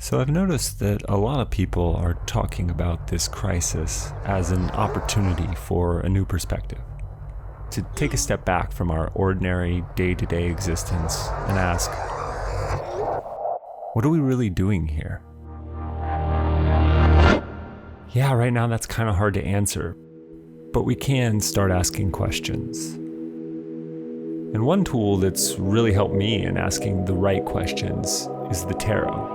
So I've noticed that a lot of people are talking about this crisis as an opportunity for a new perspective. To take a step back from our ordinary day-to-day existence and ask, what are we really doing here? Yeah, right now that's kind of hard to answer, but we can start asking questions. And one tool that's really helped me in asking the right questions is the tarot.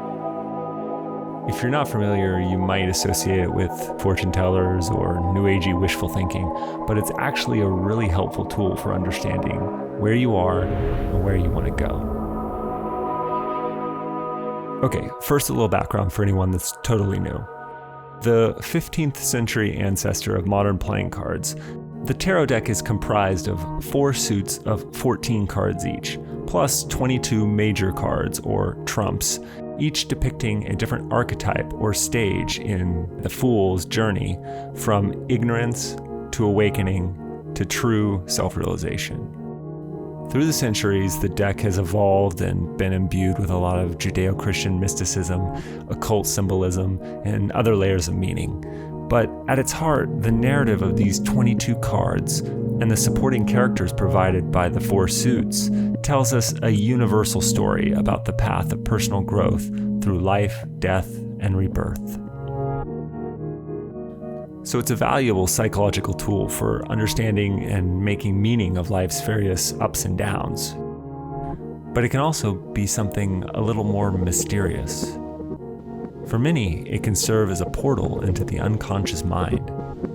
If you're not familiar, you might associate it with fortune tellers or new agey wishful thinking, but it's actually a really helpful tool for understanding where you are and where you want to go. Okay, first a little background for anyone that's totally new. The 15th century ancestor of modern playing cards, the tarot deck is comprised of 4 suits of 14 cards each, plus 22 major cards or trumps, each depicting a different archetype or stage in the fool's journey from ignorance to awakening to true self-realization. Through the centuries, the deck has evolved and been imbued with a lot of Judeo-Christian mysticism, occult symbolism, and other layers of meaning. But at its heart, the narrative of these 22 cards and the supporting characters provided by the 4 suits tells us a universal story about the path of personal growth through life, death, and rebirth. So it's a valuable psychological tool for understanding and making meaning of life's various ups and downs. But it can also be something a little more mysterious. For many, it can serve as a portal into the unconscious mind,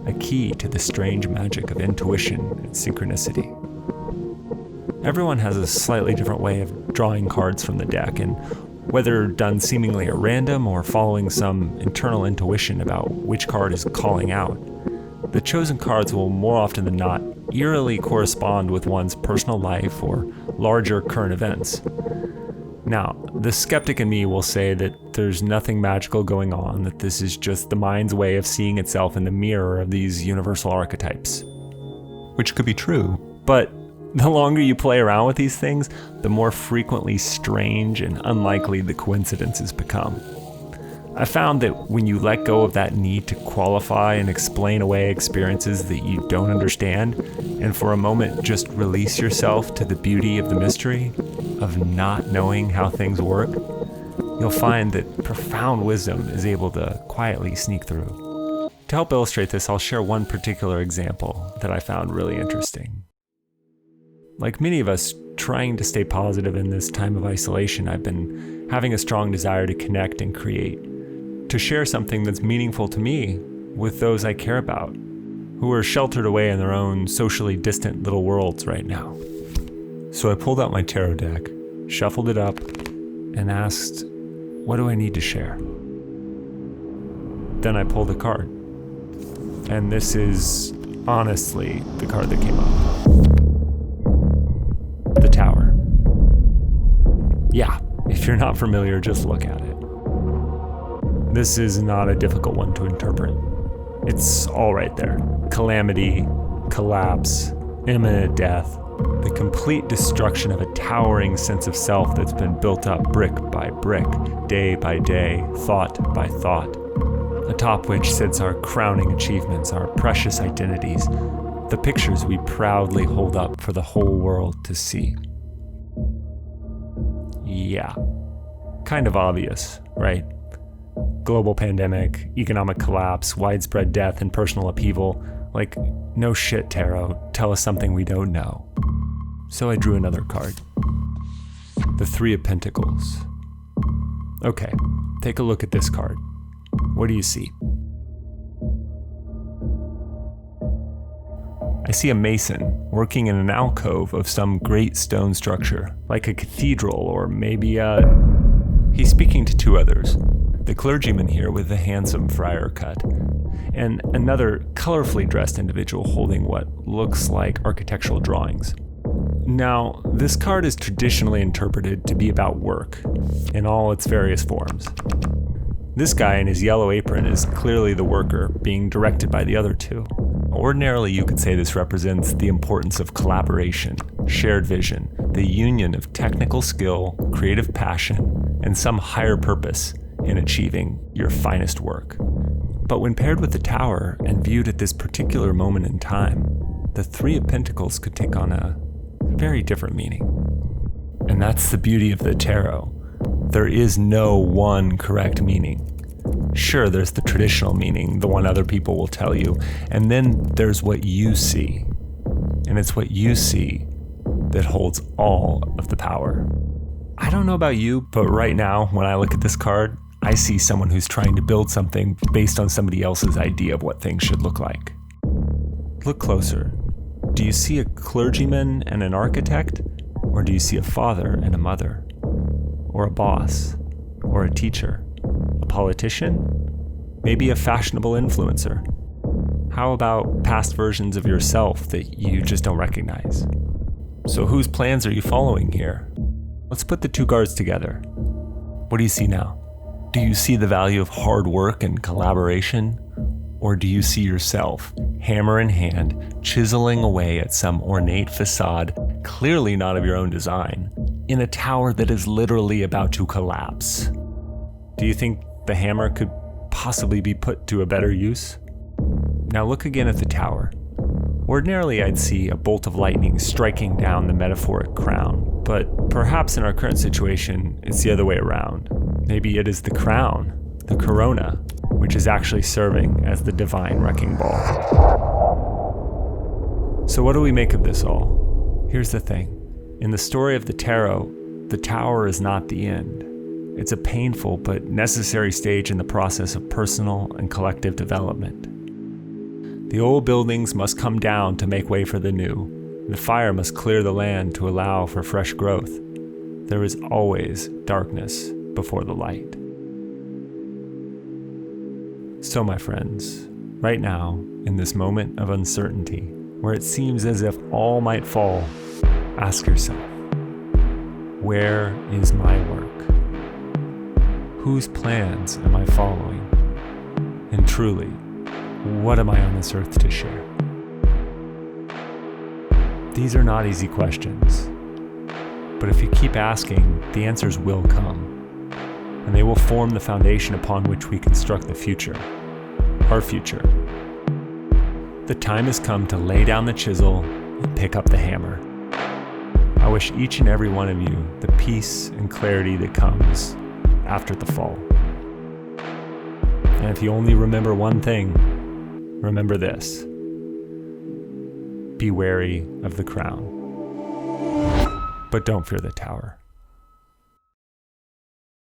a key to the strange magic of intuition and synchronicity. Everyone has a slightly different way of drawing cards from the deck, and whether done seemingly at random or following some internal intuition about which card is calling out, the chosen cards will more often than not eerily correspond with one's personal life or larger current events. Now, the skeptic in me will say that there's nothing magical going on, that this is just the mind's way of seeing itself in the mirror of these universal archetypes. Which could be true, but the longer you play around with these things, the more frequently strange and unlikely the coincidences become. I found that when you let go of that need to qualify and explain away experiences that you don't understand, and for a moment just release yourself to the beauty of the mystery of not knowing how things work, you'll find that profound wisdom is able to quietly sneak through. To help illustrate this, I'll share one particular example that I found really interesting. Like many of us trying to stay positive in this time of isolation, I've been having a strong desire to connect and create, to share something that's meaningful to me with those I care about, who are sheltered away in their own socially distant little worlds right now. So I pulled out my tarot deck, shuffled it up, and asked, what do I need to share? Then I pulled a card. And this is honestly the card that came up. The Tower. Yeah, if you're not familiar, just look at it. This is not a difficult one to interpret. It's all right there. Calamity, collapse, imminent death, the complete destruction of a towering sense of self that's been built up brick by brick, day by day, thought by thought, atop which sits our crowning achievements, our precious identities, the pictures we proudly hold up for the whole world to see. Yeah, kind of obvious, right? Global pandemic, economic collapse, widespread death, and personal upheaval. Like, no shit, tarot, tell us something we don't know. So I drew another card. The 3 of Pentacles. Okay, take a look at this card. What do you see? I see a mason working in an alcove of some great stone structure, like a cathedral or maybe He's speaking to 2 others. The clergyman here with the handsome friar cut, and another colorfully dressed individual holding what looks like architectural drawings. Now, this card is traditionally interpreted to be about work in all its various forms. This guy in his yellow apron is clearly the worker being directed by the other 2. Ordinarily, you could say this represents the importance of collaboration, shared vision, the union of technical skill, creative passion, and some higher purpose in achieving your finest work. But when paired with the Tower and viewed at this particular moment in time, the Three of Pentacles could take on a very different meaning. And that's the beauty of the tarot. There is no one correct meaning. Sure, there's the traditional meaning, the one other people will tell you, and then there's what you see. And it's what you see that holds all of the power. I don't know about you, but right now, when I look at this card, I see someone who's trying to build something based on somebody else's idea of what things should look like. Look closer. Do you see a clergyman and an architect? Or do you see a father and a mother? Or a boss? Or a teacher? A politician? Maybe a fashionable influencer? How about past versions of yourself that you just don't recognize? So whose plans are you following here? Let's put the two cards together. What do you see now? Do you see the value of hard work and collaboration? Or do you see yourself, hammer in hand, chiseling away at some ornate facade, clearly not of your own design, in a tower that is literally about to collapse? Do you think the hammer could possibly be put to a better use? Now look again at the tower. Ordinarily, I'd see a bolt of lightning striking down the metaphoric crown, but perhaps in our current situation, it's the other way around. Maybe it is the crown, the corona, which is actually serving as the divine wrecking ball. So what do we make of this all? Here's the thing. In the story of the tarot, the tower is not the end. It's a painful but necessary stage in the process of personal and collective development. The old buildings must come down to make way for the new. The fire must clear the land to allow for fresh growth. There is always darkness before the light. So, my friends, right now, in this moment of uncertainty, where it seems as if all might fall, ask yourself, where is my work? Whose plans am I following? And truly, what am I on this earth to share? These are not easy questions, but if you keep asking, the answers will come, and they will form the foundation upon which we construct the future, our future. The time has come to lay down the chisel and pick up the hammer. I wish each and every one of you the peace and clarity that comes after the fall. And if you only remember one thing, remember this: be wary of the crown, but don't fear the tower.